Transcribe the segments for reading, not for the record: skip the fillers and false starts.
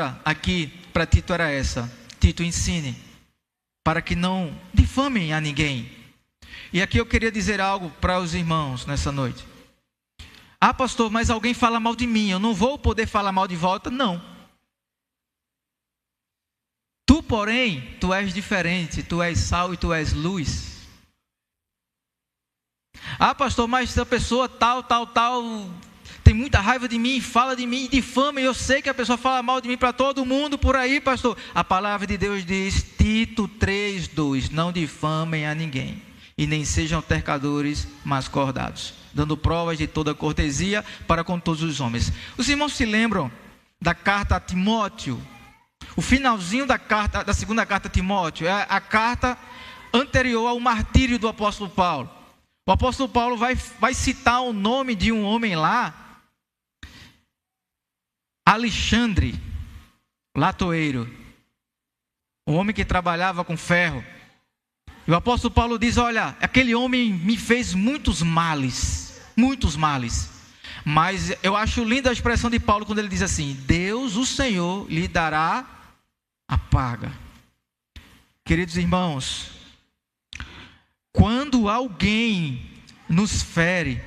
palavra aqui para Tito era essa: Tito, ensine, para que não difamem a ninguém. E aqui eu queria dizer algo para os irmãos nessa noite. Ah, pastor, mas alguém fala mal de mim, eu não vou poder falar mal de volta? Não. Tu, porém, tu és diferente, tu és sal e tu és luz. Ah, pastor, mas essa pessoa tal, tem muita raiva de mim, fala de mim, difama, e eu sei que a pessoa fala mal de mim para todo mundo por aí, pastor. A palavra de Deus diz, Tito 3:2, não difamem a ninguém, e nem sejam altercadores, mas cordados, dando provas de toda cortesia para com todos os homens. Os irmãos se lembram da carta a Timóteo? O finalzinho da segunda carta a Timóteo é a carta anterior ao martírio do apóstolo Paulo. O apóstolo Paulo vai citar o nome de um homem lá, Alexandre, latoeiro, um homem que trabalhava com ferro. E o apóstolo Paulo diz, olha, aquele homem me fez muitos males, mas eu acho linda a expressão de Paulo quando ele diz assim, Deus, o Senhor, lhe dará a paga. Queridos irmãos, quando alguém nos fere,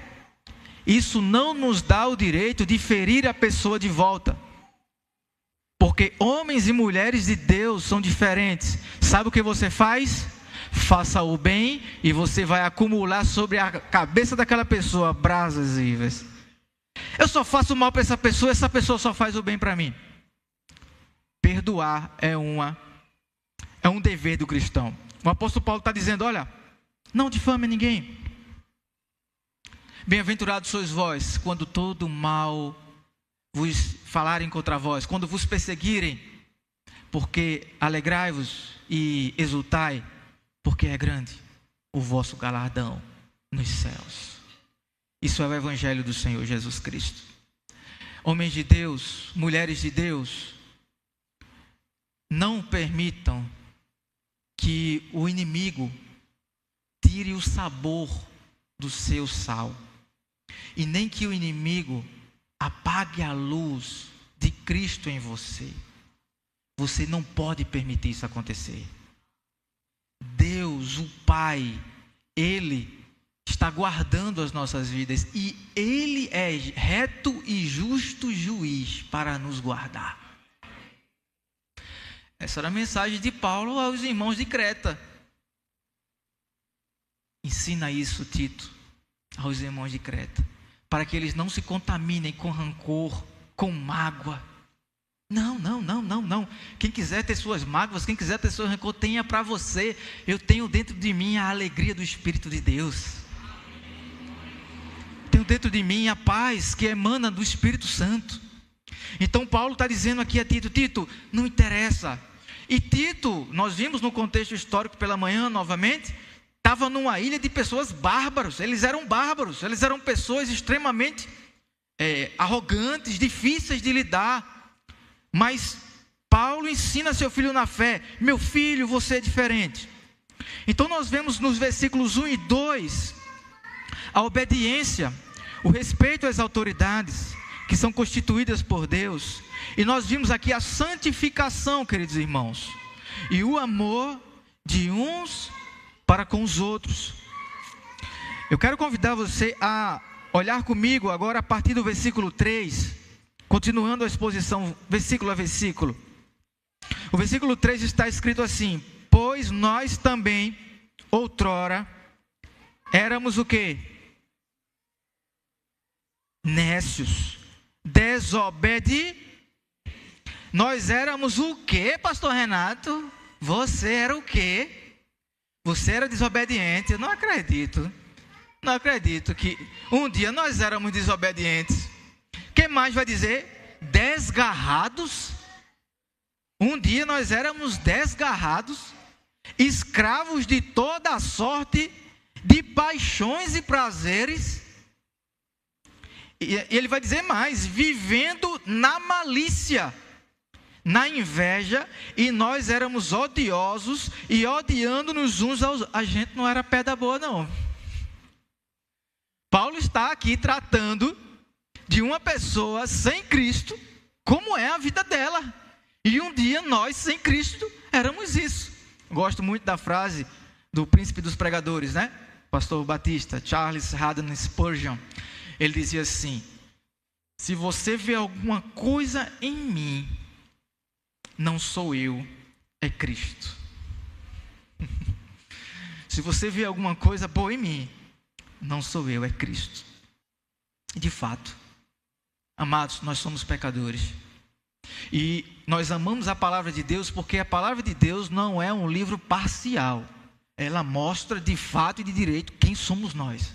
isso não nos dá o direito de ferir a pessoa de volta. Porque homens e mulheres de Deus são diferentes. Sabe o que você faz? Faça o bem e você vai acumular sobre a cabeça daquela pessoa brasas vivas. Eu só faço mal para essa pessoa só faz o bem para mim. Perdoar é um dever do cristão. O apóstolo Paulo está dizendo, olha, não difame ninguém. Bem-aventurados sois vós, quando todo mal vos falarem contra vós, quando vos perseguirem, porque alegrai-vos e exultai, porque é grande o vosso galardão nos céus. Isso é o evangelho do Senhor Jesus Cristo. Homens de Deus, mulheres de Deus, não permitam que o inimigo tire o sabor do seu sal. E nem que o inimigo apague a luz de Cristo em você. Você não pode permitir isso acontecer. Deus, o Pai, Ele está guardando as nossas vidas. E Ele é reto e justo juiz para nos guardar. Essa era a mensagem de Paulo aos irmãos de Creta. Ensina isso, Tito, aos irmãos de Creta, para que eles não se contaminem com rancor, com mágoa. Não. Quem quiser ter suas mágoas, quem quiser ter seu rancor, tenha para você. Eu tenho dentro de mim a alegria do Espírito de Deus. Tenho dentro de mim a paz que emana do Espírito Santo. Então Paulo está dizendo aqui a Tito, Tito, não interessa. E Tito, nós vimos no contexto histórico pela manhã novamente, estava numa ilha de pessoas bárbaros. Eles eram bárbaros, eles eram pessoas extremamente arrogantes, difíceis de lidar. Mas Paulo ensina seu filho na fé, meu filho, você é diferente. Então nós vemos nos versículos 1 e 2, a obediência, o respeito às autoridades, que são constituídas por Deus. E nós vimos aqui a santificação, queridos irmãos, e o amor de uns para com os outros. Eu quero convidar você a olhar comigo agora a partir do versículo 3, continuando a exposição versículo a versículo. O versículo 3 está escrito assim: pois nós também outrora éramos o quê? Nécios, Nós éramos o quê, pastor Renato? Você era o quê? Você era desobediente. Eu não acredito que um dia nós éramos desobedientes. Quem mais vai dizer? Desgarrados. Um dia nós éramos desgarrados, escravos de toda a sorte de paixões e prazeres. E ele vai dizer mais, vivendo na malícia, na inveja, e nós éramos odiosos e odiando-nos uns aos outros. A gente não era pedra boa, não. Paulo está aqui tratando de uma pessoa sem Cristo, como é a vida dela. E um dia nós, sem Cristo, éramos isso. Gosto muito da frase do príncipe dos pregadores, né? Pastor Batista, Charles Haddon Spurgeon. Ele dizia assim: se você vê alguma coisa em mim, não sou eu, é Cristo. Se você vê alguma coisa boa em mim, não sou eu, é Cristo. De fato, amados, nós somos pecadores. E nós amamos a palavra de Deus porque a palavra de Deus não é um livro parcial. Ela mostra de fato e de direito quem somos nós.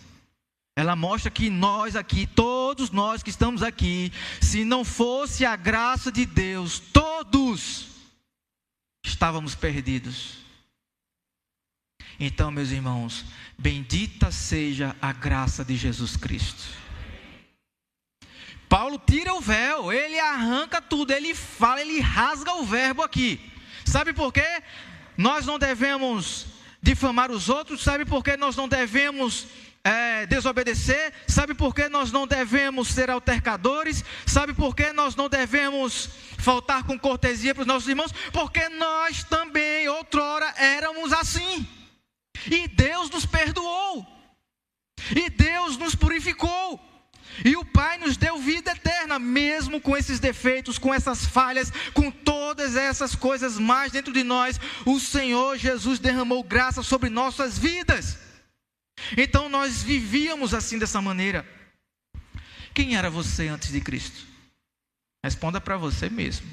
Ela mostra que nós aqui, todos nós que estamos aqui, se não fosse a graça de Deus, todos estávamos perdidos. Então, meus irmãos, bendita seja a graça de Jesus Cristo. Paulo tira o véu, ele arranca tudo, ele fala, ele rasga o verbo aqui. Sabe por quê? Nós não devemos difamar os outros. Sabe por quê? Nós não devemos desobedecer. Sabe por quê? Nós não devemos ser altercadores. Sabe por quê? Nós não devemos faltar com cortesia para os nossos irmãos. Porque nós também outrora éramos assim. E Deus nos perdoou. E Deus nos purificou. E o Pai nos deu vida eterna, mesmo com esses defeitos, com essas falhas, com todas essas coisas mais dentro de nós. O Senhor Jesus derramou graça sobre nossas vidas. Então nós vivíamos assim, dessa maneira. Quem era você antes de Cristo? Responda para você mesmo.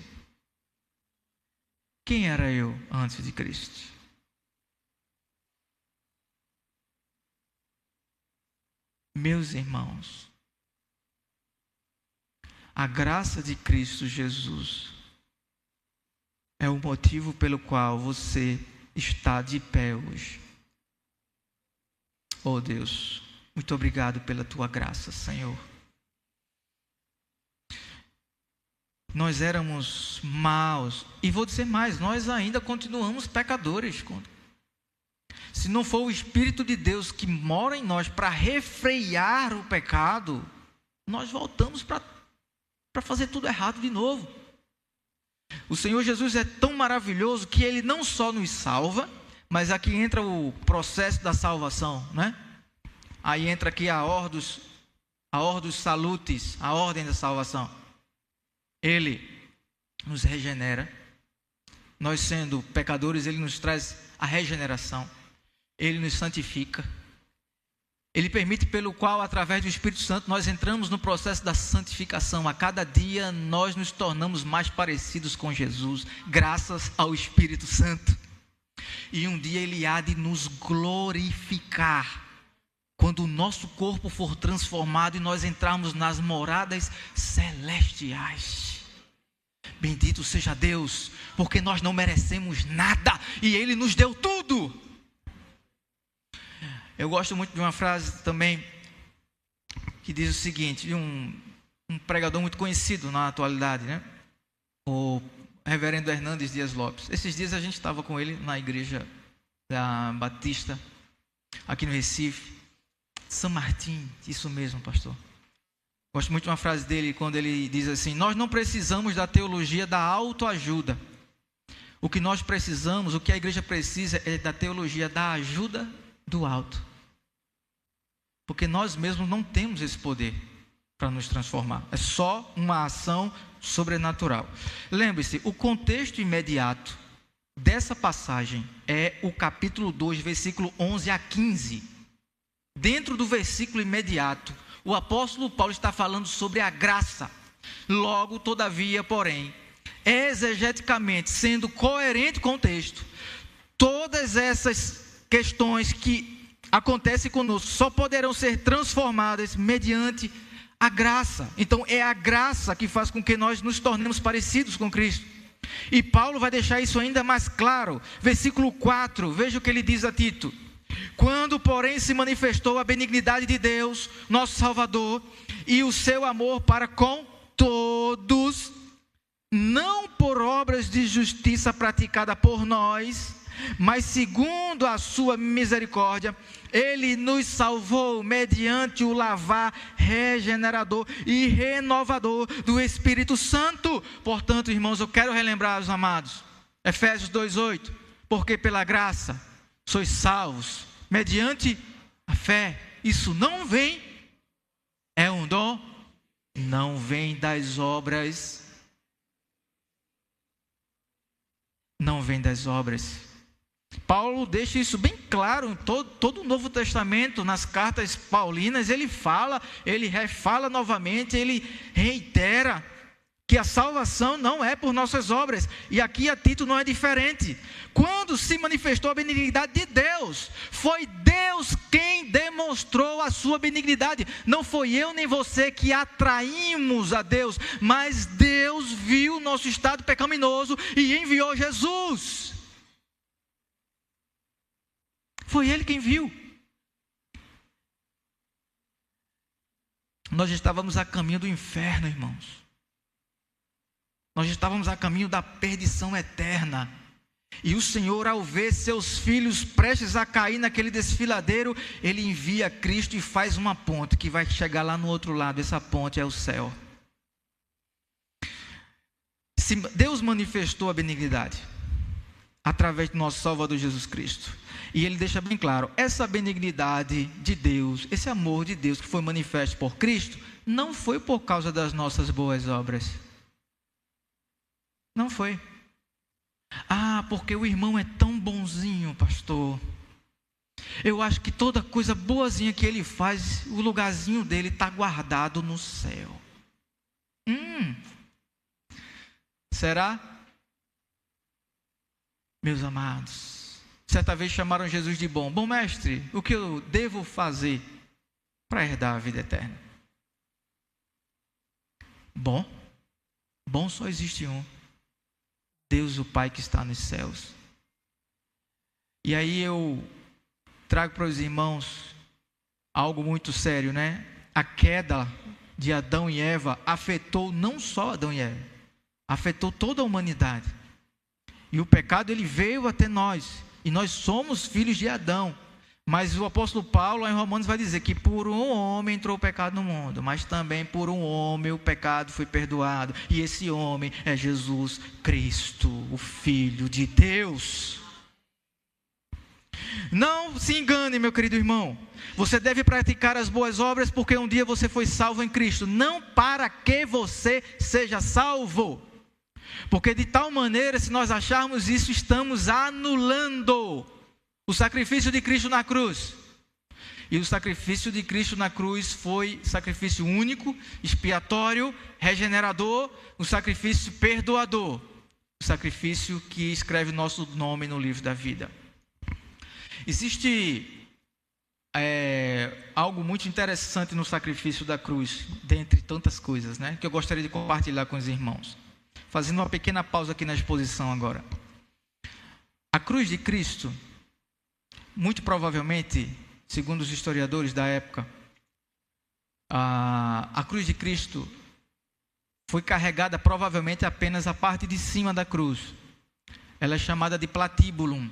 Quem era eu antes de Cristo? Meus irmãos, a graça de Cristo Jesus é o motivo pelo qual você está de pé hoje. Oh Deus, muito obrigado pela tua graça, Senhor. Nós éramos maus, e vou dizer mais, nós ainda continuamos pecadores. Se não for o Espírito de Deus que mora em nós para refrear o pecado, nós voltamos para fazer tudo errado de novo. O Senhor Jesus é tão maravilhoso que Ele não só nos salva, mas aqui entra o processo da salvação, né? Aí entra aqui a ordus salutis, a ordem da salvação. Ele nos regenera. Nós sendo pecadores, Ele nos traz a regeneração. Ele nos santifica. Ele permite pelo qual, através do Espírito Santo, nós entramos no processo da santificação. A cada dia nós nos tornamos mais parecidos com Jesus, graças ao Espírito Santo. E um dia Ele há de nos glorificar, quando o nosso corpo for transformado e nós entrarmos nas moradas celestiais. Bendito seja Deus, porque nós não merecemos nada e Ele nos deu tudo. Eu gosto muito de uma frase também que diz o seguinte, de um pregador muito conhecido na atualidade, né? O reverendo Hernandes Dias Lopes. Esses dias a gente estava com ele na igreja da Batista, aqui no Recife. São Martim, isso mesmo, pastor. Gosto muito de uma frase dele, quando ele diz assim: nós não precisamos da teologia da autoajuda. O que nós precisamos, o que a igreja precisa é da teologia da ajuda do alto. Porque nós mesmos não temos esse poder para nos transformar. É só uma ação sobrenatural. Lembre-se, o contexto imediato dessa passagem é o capítulo 2, versículo 11 a 15. Dentro do versículo imediato, o apóstolo Paulo está falando sobre a graça. Logo, todavia, porém, exegeticamente, sendo coerente com o texto, todas essas questões que acontecem conosco só poderão ser transformadas mediante a graça. Então, é a graça que faz com que nós nos tornemos parecidos com Cristo. E Paulo vai deixar isso ainda mais claro. Versículo 4, veja o que ele diz a Tito. Quando, porém, se manifestou a benignidade de Deus, nosso Salvador, e o seu amor para com todos, não por obras de justiça praticada por nós, mas segundo a sua misericórdia, Ele nos salvou mediante o lavar regenerador e renovador do Espírito Santo. Portanto, irmãos, eu quero relembrar os amados, Efésios 2:8, porque pela graça sois salvos, mediante a fé. Isso não vem, é um dom, não vem das obras, não vem das obras. Paulo deixa isso bem claro em todo o Novo Testamento, nas cartas paulinas, ele fala, ele refala novamente, ele reitera que a salvação não é por nossas obras, e aqui a Tito não é diferente. Quando se manifestou a benignidade de Deus, foi Deus quem demonstrou a sua benignidade, não foi eu nem você que atraímos a Deus, mas Deus viu o nosso estado pecaminoso e enviou Jesus. Foi Ele quem viu. Nós estávamos a caminho do inferno, irmãos. Nós estávamos a caminho da perdição eterna. E o Senhor, ao ver seus filhos prestes a cair naquele desfiladeiro, Ele envia Cristo e faz uma ponte que vai chegar lá no outro lado. Essa ponte é o céu. Se Deus manifestou a benignidade através do nosso Salvador Jesus Cristo. E Ele deixa bem claro, essa benignidade de Deus, esse amor de Deus que foi manifesto por Cristo, não foi por causa das nossas boas obras. Não foi. Ah, porque o irmão é tão bonzinho, pastor. Eu acho que toda coisa boazinha que ele faz, o lugarzinho dele está guardado no céu. Será? Meus amados, certa vez chamaram Jesus de bom. Bom mestre, o que eu devo fazer para herdar a vida eterna? Bom só existe um. Deus o Pai que está nos céus. E aí eu trago para os irmãos algo muito sério, né? A queda de Adão e Eva afetou não só Adão e Eva, afetou toda a humanidade. E o pecado ele veio até nós, e nós somos filhos de Adão. Mas o apóstolo Paulo, em Romanos, vai dizer que por um homem entrou o pecado no mundo, mas também por um homem o pecado foi perdoado. E esse homem é Jesus Cristo, o Filho de Deus. Não se engane, meu querido irmão. Você deve praticar as boas obras porque um dia você foi salvo em Cristo. Não para que você seja salvo. Porque de tal maneira, se nós acharmos isso, estamos anulando o sacrifício de Cristo na cruz. E o sacrifício de Cristo na cruz foi sacrifício único, expiatório, regenerador, um sacrifício perdoador. O sacrifício que escreve nosso nome no livro da vida. Existe algo muito interessante no sacrifício da cruz, dentre tantas coisas, né, que eu gostaria de compartilhar com os irmãos. Fazendo uma pequena pausa aqui na exposição agora. A cruz de Cristo, muito provavelmente, segundo os historiadores da época, a cruz de Cristo foi carregada provavelmente apenas a parte de cima da cruz. Ela é chamada de platibulum.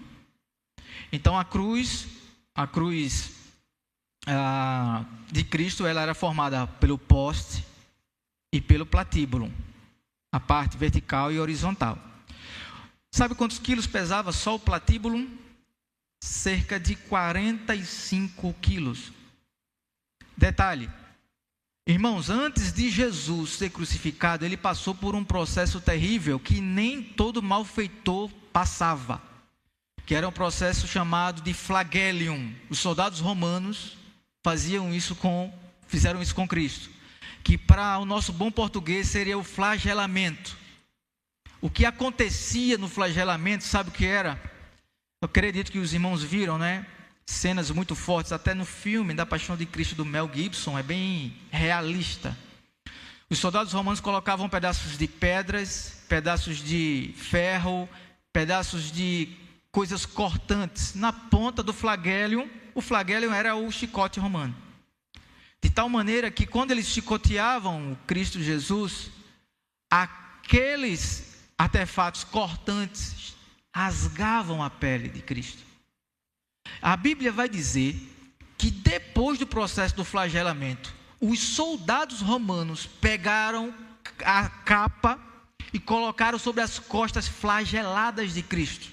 Então a cruz de Cristo, ela era formada pelo poste e pelo platíbulo, a parte vertical e horizontal. Sabe quantos quilos pesava só o platíbulo? Cerca de 45 quilos. Detalhe, irmãos, antes de Jesus ser crucificado, ele passou por um processo terrível que nem todo malfeitor passava, que era um processo chamado de flagelium. Os soldados romanos fizeram isso com Cristo, que para o nosso bom português seria o flagelamento. O que acontecia no flagelamento, sabe o que era? Eu acredito que os irmãos viram, né? Cenas muito fortes, até no filme da Paixão de Cristo do Mel Gibson, é bem realista. Os soldados romanos colocavam pedaços de pedras, pedaços de ferro, pedaços de coisas cortantes na ponta do flagelium. O flagelium era o chicote romano. De tal maneira que quando eles chicoteavam o Cristo Jesus, aqueles artefatos cortantes rasgavam a pele de Cristo. A Bíblia vai dizer que depois do processo do flagelamento, os soldados romanos pegaram a capa e colocaram sobre as costas flageladas de Cristo.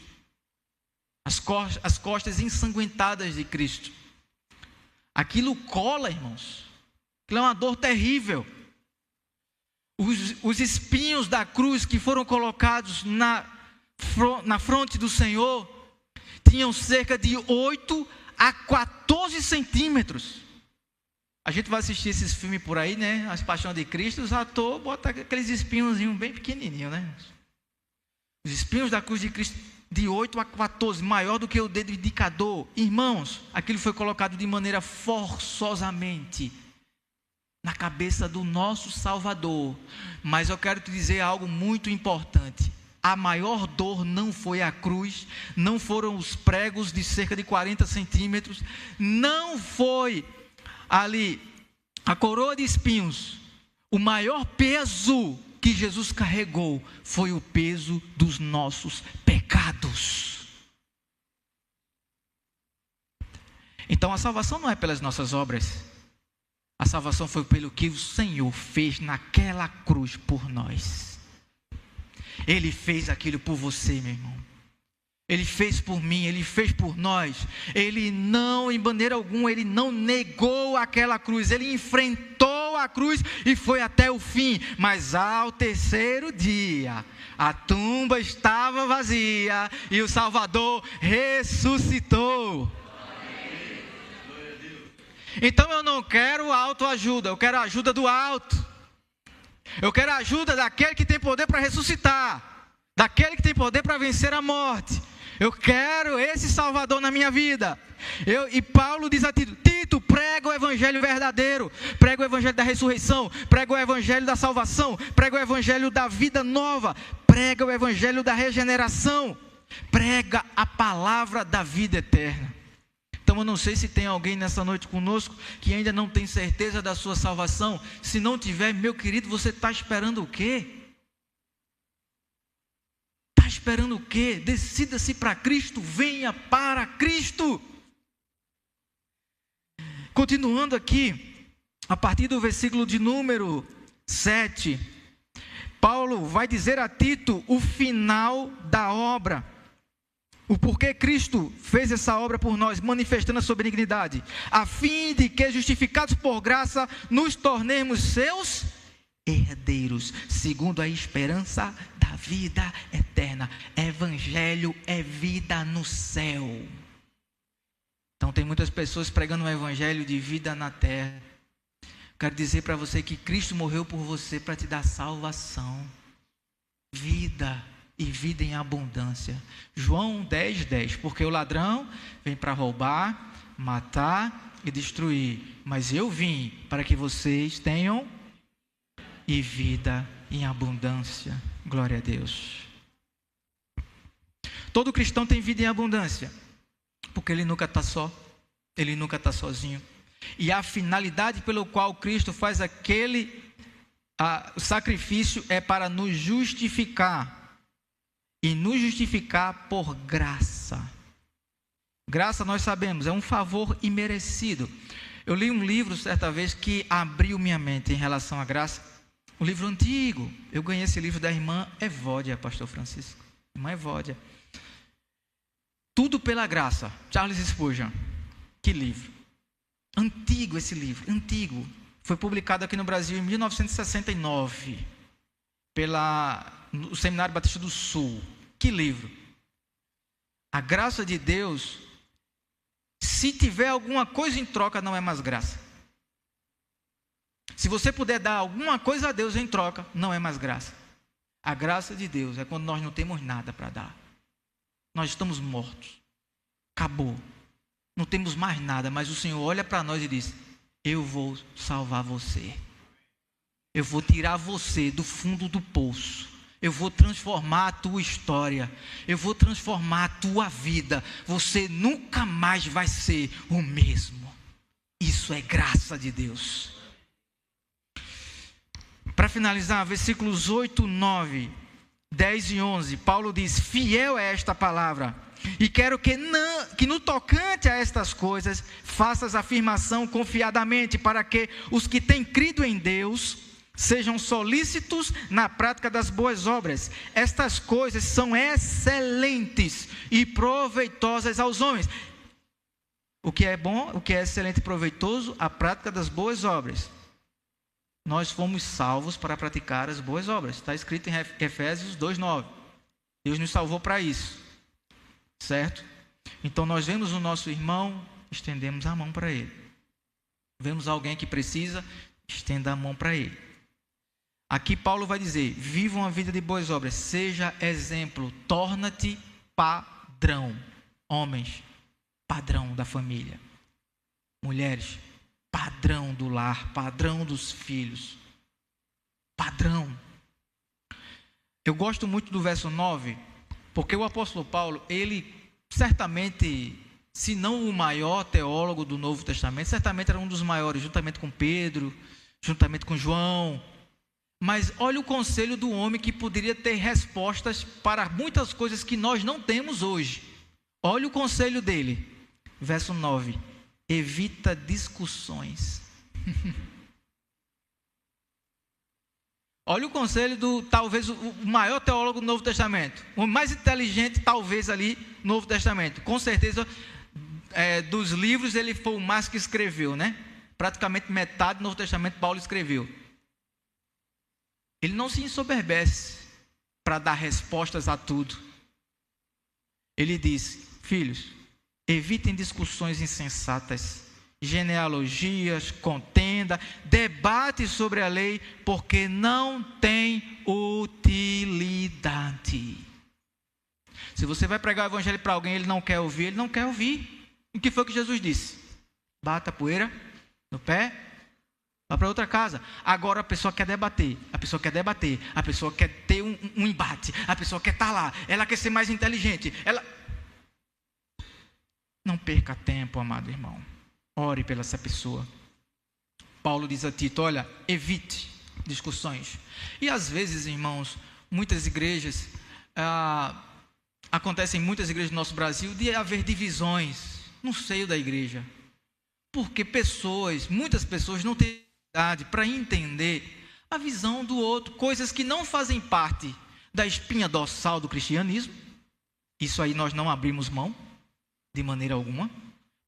As costas ensanguentadas de Cristo. Aquilo cola, irmãos. Aquilo é uma dor terrível. Os espinhos da cruz que foram colocados na fronte do Senhor tinham cerca de 8 a 14 centímetros. A gente vai assistir esses filmes por aí, né? As Paixões de Cristo, os atores botam aqueles espinhozinhos bem pequenininhos, né? Os espinhos da cruz de Cristo de 8 a 14, maior do que o dedo indicador. Irmãos, aquilo foi colocado de maneira forçosamente na cabeça do nosso Salvador. Mas eu quero te dizer algo muito importante. A maior dor não foi a cruz, não foram os pregos de cerca de 40 centímetros, não foi ali a coroa de espinhos. O maior peso que Jesus carregou foi o peso dos nossos pecados. Então a salvação não é pelas nossas obras. A salvação foi pelo que o Senhor fez naquela cruz por nós. Ele fez aquilo por você, meu irmão. Ele fez por mim, Ele fez por nós. Ele não, em maneira alguma, Ele não negou aquela cruz. Ele enfrentou a cruz e foi até o fim. Mas ao terceiro dia, a tumba estava vazia e o Salvador ressuscitou. Então eu não quero autoajuda, eu quero a ajuda do alto. Eu quero a ajuda daquele que tem poder para ressuscitar, daquele que tem poder para vencer a morte. Eu quero esse Salvador na minha vida. E Paulo diz a Tito: Tito, prega o evangelho verdadeiro, prega o evangelho da ressurreição, prega o evangelho da salvação, prega o evangelho da vida nova, prega o evangelho da regeneração, prega a palavra da vida eterna. Então eu não sei se tem alguém nessa noite conosco que ainda não tem certeza da sua salvação. Se não tiver, meu querido, você está esperando o quê? Está esperando o quê? Decida-se para Cristo, venha para Cristo. Continuando aqui, a partir do versículo de número 7, Paulo vai dizer a Tito o final da obra. O porquê Cristo fez essa obra por nós, manifestando a sua benignidade, a fim de que, justificados por graça, nos tornemos seus herdeiros, segundo a esperança da vida eterna. Evangelho é vida no céu. Então tem muitas pessoas pregando um evangelho de vida na terra. Quero dizer para você que Cristo morreu por você para te dar salvação, vida e vida em abundância. João 10:10, porque o ladrão vem para roubar, matar e destruir, mas eu vim para que vocês tenham e vida em abundância. Glória a Deus. Todo cristão tem vida em abundância, porque ele nunca está só, ele nunca está sozinho. E a finalidade pelo qual Cristo faz aquele sacrifício é para nos justificar. E nos justificar por graça. Graça, nós sabemos, é um favor imerecido. Eu li um livro certa vez que abriu minha mente em relação à graça. Um livro antigo. Eu ganhei esse livro da irmã Evódia, pastor Francisco. Irmã Evódia. Tudo pela graça. Charles Spurgeon. Que livro. Antigo esse livro, antigo. Foi publicado aqui no Brasil em 1969. No Seminário Batista do Sul. Que livro. A graça de Deus, se tiver alguma coisa em troca, não é mais graça. Se você puder dar alguma coisa a Deus em troca, não é mais graça. A graça de Deus é quando nós não temos nada para dar. Nós estamos mortos. Acabou. Não temos mais nada, mas o Senhor olha para nós e diz: eu vou salvar você. Eu vou tirar você do fundo do poço. Eu vou transformar a tua história. Eu vou transformar a tua vida. Você nunca mais vai ser o mesmo. Isso é graça de Deus. Para finalizar, versículos 8 e 9. 10 e 11, Paulo diz: fiel é esta palavra, e quero que no tocante a estas coisas, faças afirmação confiadamente, para que os que têm crido em Deus sejam solícitos na prática das boas obras. Estas coisas são excelentes e proveitosas aos homens. O que é bom, o que é excelente e proveitoso? A prática das boas obras. Nós fomos salvos para praticar as boas obras. Está escrito em Efésios 2:9. Deus nos salvou para isso. Certo? Então nós vemos o nosso irmão, estendemos a mão para ele. Vemos alguém que precisa, estenda a mão para ele. Aqui Paulo vai dizer: viva uma vida de boas obras, seja exemplo, torna-te padrão. Homens, padrão da família. Mulheres, padrão do lar, padrão dos filhos. Padrão. Eu gosto muito do verso 9, porque o apóstolo Paulo, ele certamente, se não o maior teólogo do Novo Testamento, certamente era um dos maiores, juntamente com Pedro, juntamente com João. Mas olha o conselho do homem que poderia ter respostas para muitas coisas que nós não temos hoje. Olha o conselho dele. Verso 9. Evita discussões. Olha o conselho do, talvez, o maior teólogo do Novo Testamento. O mais inteligente, talvez, ali no Novo Testamento. Com certeza, dos livros, ele foi o mais que escreveu, né? Praticamente metade do Novo Testamento Paulo escreveu. Ele não se ensoberbece para dar respostas a tudo. Ele diz: filhos, evitem discussões insensatas, genealogias, contenda, debate sobre a lei, porque não tem utilidade. Se você vai pregar o evangelho para alguém e ele não quer ouvir, ele não quer ouvir. O que foi que Jesus disse? Bata a poeira no pé, vá para outra casa. Agora a pessoa quer debater, a pessoa quer ter um embate, a pessoa quer estar lá, ela quer ser mais inteligente. Não perca tempo, amado irmão. Ore pela essa pessoa. Paulo diz a Tito: olha, evite discussões. E às vezes, irmãos, muitas igrejas, acontecem em muitas igrejas do nosso Brasil, de haver divisões no seio da igreja. Porque muitas pessoas não têm para entender a visão do outro, coisas que não fazem parte da espinha dorsal do cristianismo. Isso aí nós não abrimos mão de maneira alguma.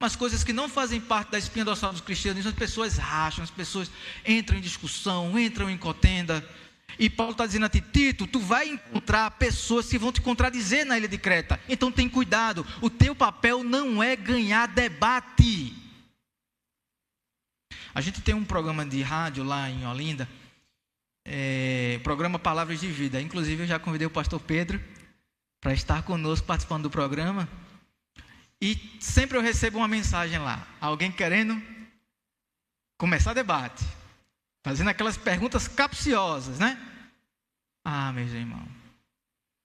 Mas coisas que não fazem parte da espinha dorsal do cristianismo, as pessoas racham, as pessoas entram em discussão, entram em contenda. E Paulo está dizendo a ti: Tito, tu vai encontrar pessoas que vão te contradizer na ilha de Creta. Então tem cuidado, o teu papel não é ganhar debate. A gente tem um programa de rádio lá em Olinda, programa Palavras de Vida. Inclusive eu já convidei o pastor Pedro para estar conosco participando do programa. E sempre eu recebo uma mensagem lá, alguém querendo começar debate, fazendo aquelas perguntas capciosas, né? Meus irmãos,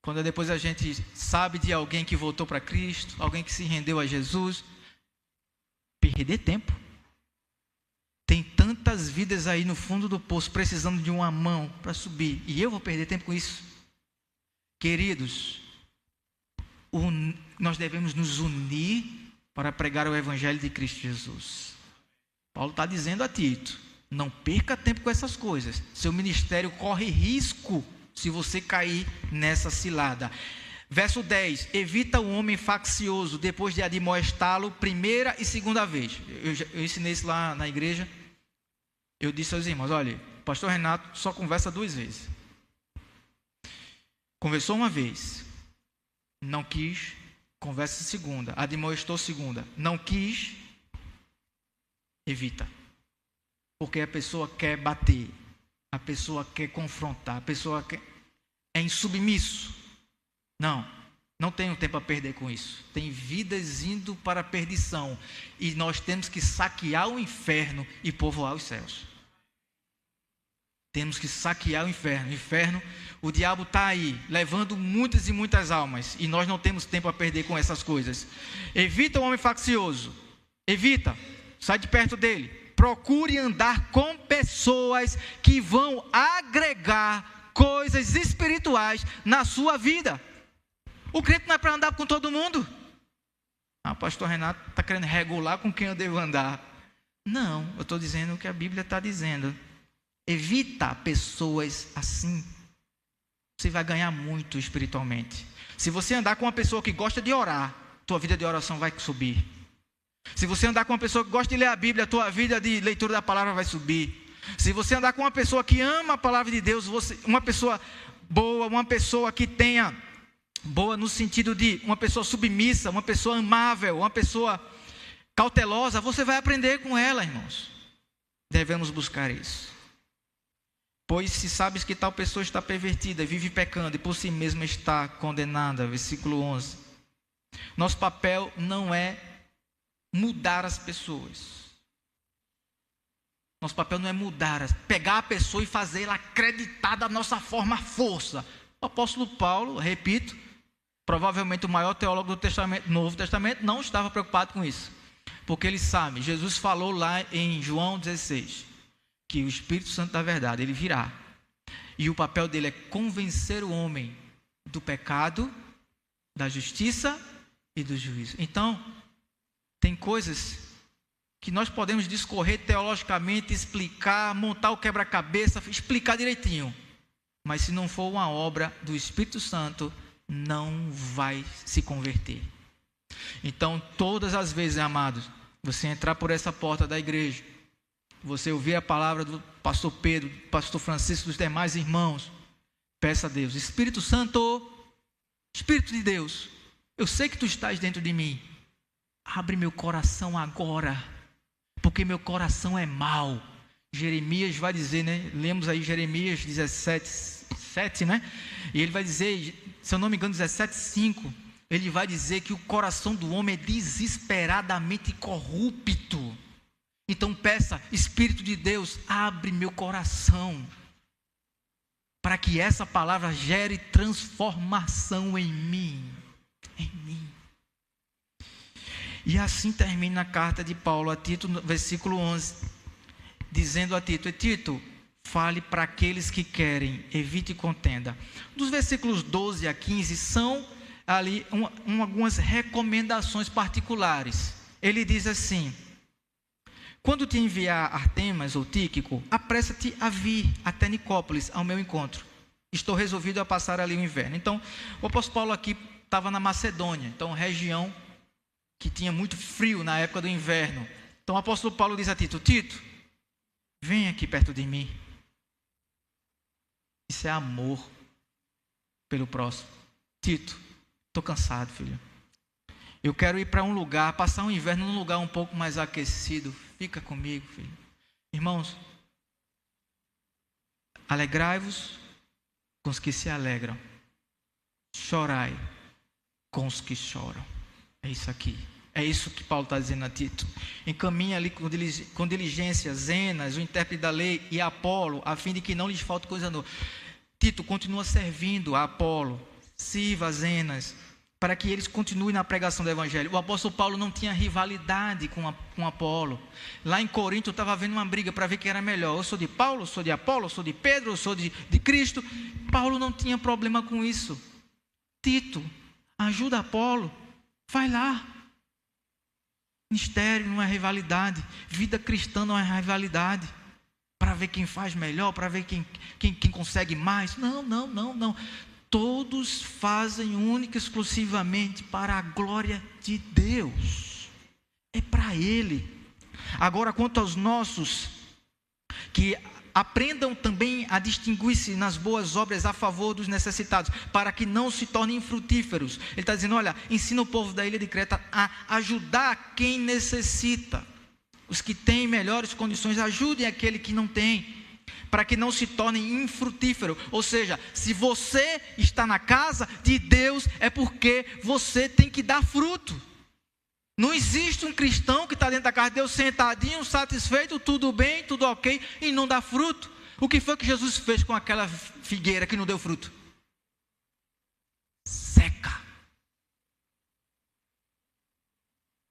quando depois a gente sabe de alguém que voltou para Cristo, alguém que se rendeu a Jesus, perder tempo. Tem tantas vidas aí no fundo do poço, precisando de uma mão para subir, e eu vou perder tempo com isso? Queridos, nós devemos nos unir para pregar o evangelho de Cristo Jesus. Paulo está dizendo a Tito: não perca tempo com essas coisas. Seu ministério corre risco se você cair nessa cilada. Verso 10: evita o homem faccioso, depois de admoestá-lo primeira e segunda vez. Eu ensinei isso lá na igreja. Eu disse aos irmãos: olha, o pastor Renato só conversa 2 vezes. Conversou uma vez, não quis, conversa segunda. Admoestou segunda, não quis, evita. Porque a pessoa quer bater, a pessoa quer confrontar, a pessoa é insubmisso. Não tenho tempo a perder com isso. Tem vidas indo para a perdição, e nós temos que saquear o inferno e povoar os céus. Temos que saquear o inferno. O diabo está aí, levando muitas e muitas almas, e nós não temos tempo a perder com essas coisas. Evita o homem faccioso. Evita, sai de perto dele. Procure andar com pessoas que vão agregar coisas espirituais na sua vida. O crente não é para andar com todo mundo. O pastor Renato está querendo regular com quem eu devo andar. Não, eu estou dizendo o que a Bíblia está dizendo. Evita pessoas assim. Você vai ganhar muito espiritualmente. Se você andar com uma pessoa que gosta de orar, tua vida de oração vai subir. Se você andar com uma pessoa que gosta de ler a Bíblia, tua vida de leitura da palavra vai subir. Se você andar com uma pessoa que ama a palavra de Deus, uma pessoa boa, uma pessoa que tenha boa no sentido de uma pessoa submissa, uma pessoa amável, uma pessoa cautelosa, você vai aprender com ela, irmãos. Devemos buscar isso. Pois se sabes que tal pessoa está pervertida, vive pecando e por si mesma está condenada, versículo 11. Nosso papel não é mudar as pessoas. Nosso papel não é pegar a pessoa e fazê-la acreditar da nossa forma à força. O apóstolo Paulo, repito, provavelmente o maior teólogo do Novo Testamento, não estava preocupado com isso. Porque ele sabe, Jesus falou lá em João 16, que o Espírito Santo da verdade, ele virá. E o papel dele é convencer o homem do pecado, da justiça e do juízo. Então, tem coisas que nós podemos discorrer teologicamente, explicar, montar o quebra-cabeça, explicar direitinho. Mas se não for uma obra do Espírito Santo, não vai se converter. Então, todas as vezes, amados, você entrar por essa porta da igreja, você ouvir a palavra do pastor Pedro, do pastor Francisco, dos demais irmãos, peça a Deus, Espírito Santo, Espírito de Deus, eu sei que tu estás dentro de mim, abre meu coração agora, porque meu coração é mau. Jeremias vai dizer, né? Lemos aí Jeremias 17:7, né? E ele vai dizer, se eu não me engano, 17:5, ele vai dizer que o coração do homem é desesperadamente corrupto. Então peça, Espírito de Deus, abre meu coração, para que essa palavra gere transformação em mim. E assim termina a carta de Paulo a Tito, no versículo 11, dizendo a Tito: Tito, fale para aqueles que querem, evite contenda. Dos versículos 12 a 15 são ali algumas recomendações particulares. Ele diz assim: quando te enviar Artemas ou Tíquico, apressa-te a vir até Nicópolis ao meu encontro. Estou resolvido a passar ali o inverno. Então, o apóstolo Paulo aqui estava na Macedônia, então região que tinha muito frio na época do inverno. Então o apóstolo Paulo diz a Tito: Tito, vem aqui perto de mim. Isso é amor pelo próximo. Tito, estou cansado, filho. Eu quero ir para um lugar, passar um inverno num lugar um pouco mais aquecido. Fica comigo, filho. Irmãos, alegrai-vos com os que se alegram. Chorai com os que choram. É isso aqui. É isso que Paulo está dizendo a Tito. Encaminha ali com diligência Zenas, o intérprete da lei, e Apolo, a fim de que não lhes falte coisa nova. Tito, continua servindo a Apolo, sirva a Zenas, para que eles continuem na pregação do Evangelho. O apóstolo Paulo não tinha rivalidade com Apolo. Lá em Corinto estava havendo uma briga para ver quem era melhor. Eu sou de Paulo, eu sou de Apolo, eu sou de Pedro, eu sou de Cristo. Paulo não tinha problema com isso. Tito, ajuda Apolo, vai lá. Ministério não é rivalidade, vida cristã não é rivalidade, para ver quem faz melhor, para ver quem consegue mais. Não. Todos fazem única e exclusivamente para a glória de Deus. É para Ele. Agora, quanto aos nossos, que aprendam também a distinguir-se nas boas obras a favor dos necessitados, para que não se tornem infrutíferos. Ele está dizendo, olha, ensina o povo da ilha de Creta a ajudar quem necessita. Os que têm melhores condições, ajudem aquele que não tem, para que não se tornem infrutíferos. Ou seja, se você está na casa de Deus, é porque você tem que dar fruto. Não existe um cristão que está dentro da casa de Deus sentadinho, satisfeito, tudo bem, tudo ok, e não dá fruto. O que foi que Jesus fez com aquela figueira que não deu fruto? Seca.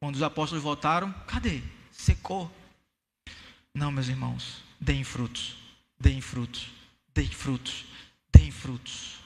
Quando os apóstolos voltaram, cadê? Secou. Não, meus irmãos, deem frutos, deem frutos, deem frutos, deem tem frutos.